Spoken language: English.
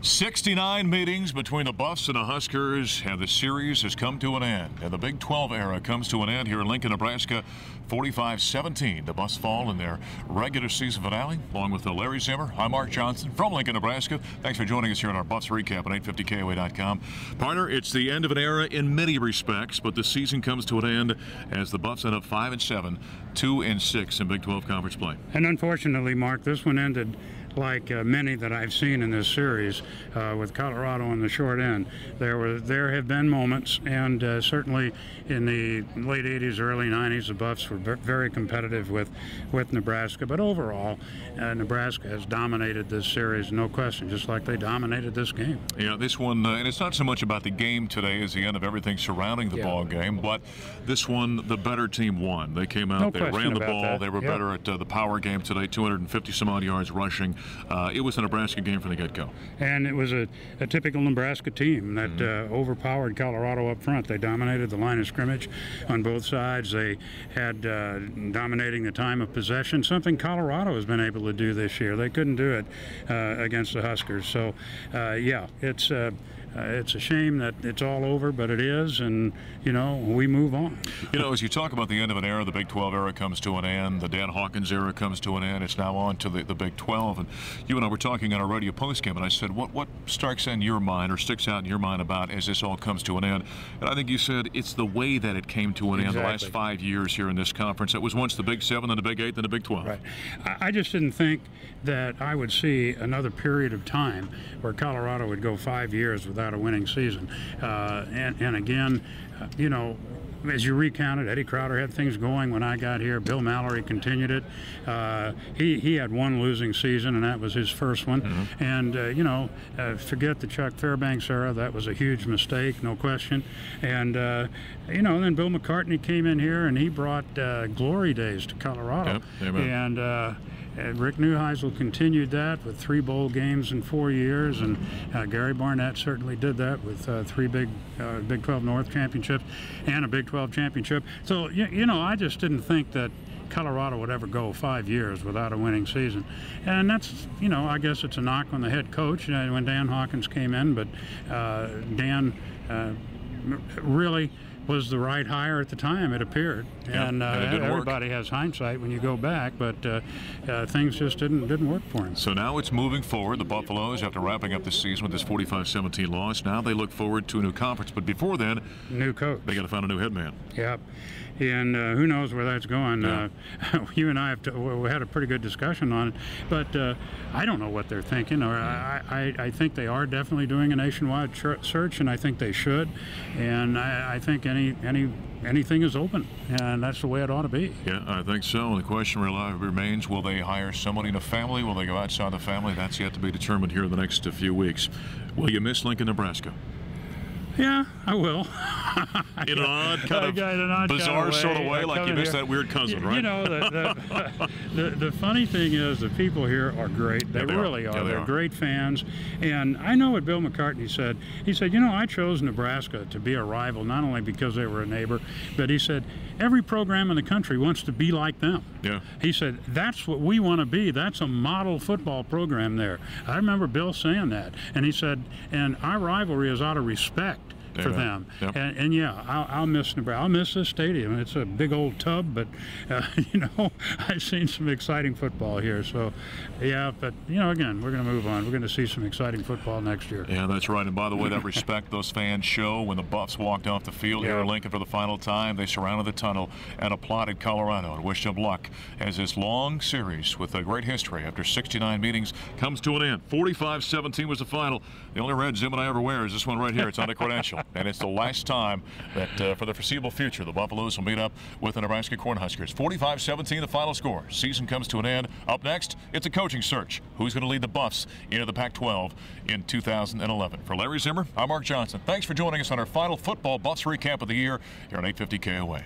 69 meetings between the Buffs and the Huskers, and the series has come to an end. And the Big 12 era comes to an end here in Lincoln, Nebraska. 45-17. The Buffs fall in their regular season finale. Along with Larry Zimmer, I'm Mark Johnson from Lincoln, Nebraska. Thanks for joining us here on our Buffs recap on 850KOA.com. Partner, it's the end of an era in many respects, but the season comes to an end as the Buffs end up 5-7, 2-6 in Big 12 conference play. And unfortunately, Mark, this one ended like many that I've seen in this series, with Colorado on the short end. There have been moments, and certainly in the late 80s, early 90s, the Buffs were very competitive with Nebraska. But overall, Nebraska has dominated this series, no question, just like they dominated this game. Yeah, this one, and it's not so much about the game today as the end of everything surrounding the ball game, but this one, the better team won. They came out, they ran the ball, they were better at the power game today, 250 some odd yards rushing. It was a Nebraska game from the get-go. And it was a typical Nebraska team that overpowered Colorado up front. They dominated the line of scrimmage on both sides. They had dominating the time of possession, something Colorado has been able to do this year. They couldn't do it against the Huskers. So, yeah, it's a shame that it's all over, but it is, and, you know, we move on. You know, as you talk about the end of an era, the Big 12 era comes to an end, the Dan Hawkins era comes to an end, it's now on to the Big 12, and you and I were talking on our radio postgame, and I said, what strikes in your mind or sticks out in your mind about as this all comes to an end? And I think you said it's the way that it came to an end the last 5 years here in this conference. It was once the Big 7, then the Big 8, then the Big 12. Right. I just didn't think that I would see another period of time where Colorado would go 5 years without a winning season. And again, you know, as you recounted, Eddie Crowder had things going when I got here. Bill Mallory continued it. He had one losing season, and that was his first one. And, you know, forget the Chuck Fairbanks era. That was a huge mistake, no question. And, you know, then Bill McCartney came in here, and he brought glory days to Colorado. Yep. And Rick Neuheisel continued that with 3 bowl games in 4 years, and Gary Barnett certainly did that with 3 Big 12 North championships and a Big 12 championship. So, you know, I just didn't think that Colorado would ever go 5 years without a winning season. And that's, you know, I guess it's a knock on the head coach when Dan Hawkins came in, but Dan really was the right hire at the time, it appeared. And everybody has hindsight when you go back, but things just didn't work for him. So now it's moving forward. The Buffaloes, after wrapping up the season with this 45-17 loss, now they look forward to a new conference. But before then, new coach. They got to find a new head man. Yep. And who knows where that's going. Yeah. You and I have we had a pretty good discussion on it, but I don't know what they're thinking. Or I think they are definitely doing a nationwide search, and I think they should. And I think anything is open, and that's the way it ought to be. Yeah, I think so. And the question remains, will they hire somebody in a family? Will they go outside the family? That's yet to be determined here in the next few weeks. Will you miss Lincoln, Nebraska? Yeah, I will. In an odd kind of bizarre sort of way, like you missed that weird cousin, right? You know, the funny thing is the people here are great. They really are. They're great fans. And I know what Bill McCartney said. He said, you know, I chose Nebraska to be a rival, not only because they were a neighbor, but he said, every program in the country wants to be like them. Yeah. He said, that's what we want to be. That's a model football program there. I remember Bill saying that. And he said, and our rivalry is out of respect for them. Yep. And yeah, I'll miss Nebraska. I'll miss this stadium. It's a big old tub, but you know, I've seen some exciting football here. So yeah, but you know, again, we're going to move on. We're going to see some exciting football next year. Yeah, that's right. And by the way, that respect those fans show when the Buffs walked off the field here in Lincoln for the final time. They surrounded the tunnel and applauded Colorado and wished them luck as this long series with a great history after 69 meetings comes to an end. 45-17 was the final. The only red Zim and I ever wear is this one right here. It's on the credential. And it's the last time that, for the foreseeable future, the Buffaloes will meet up with the Nebraska Cornhuskers. 45-17, the final score. Season comes to an end. Up next, it's a coaching search. Who's going to lead the Buffs into the Pac-12 in 2011? For Larry Zimmer, I'm Mark Johnson. Thanks for joining us on our final football Buffs recap of the year here on 850 KOA.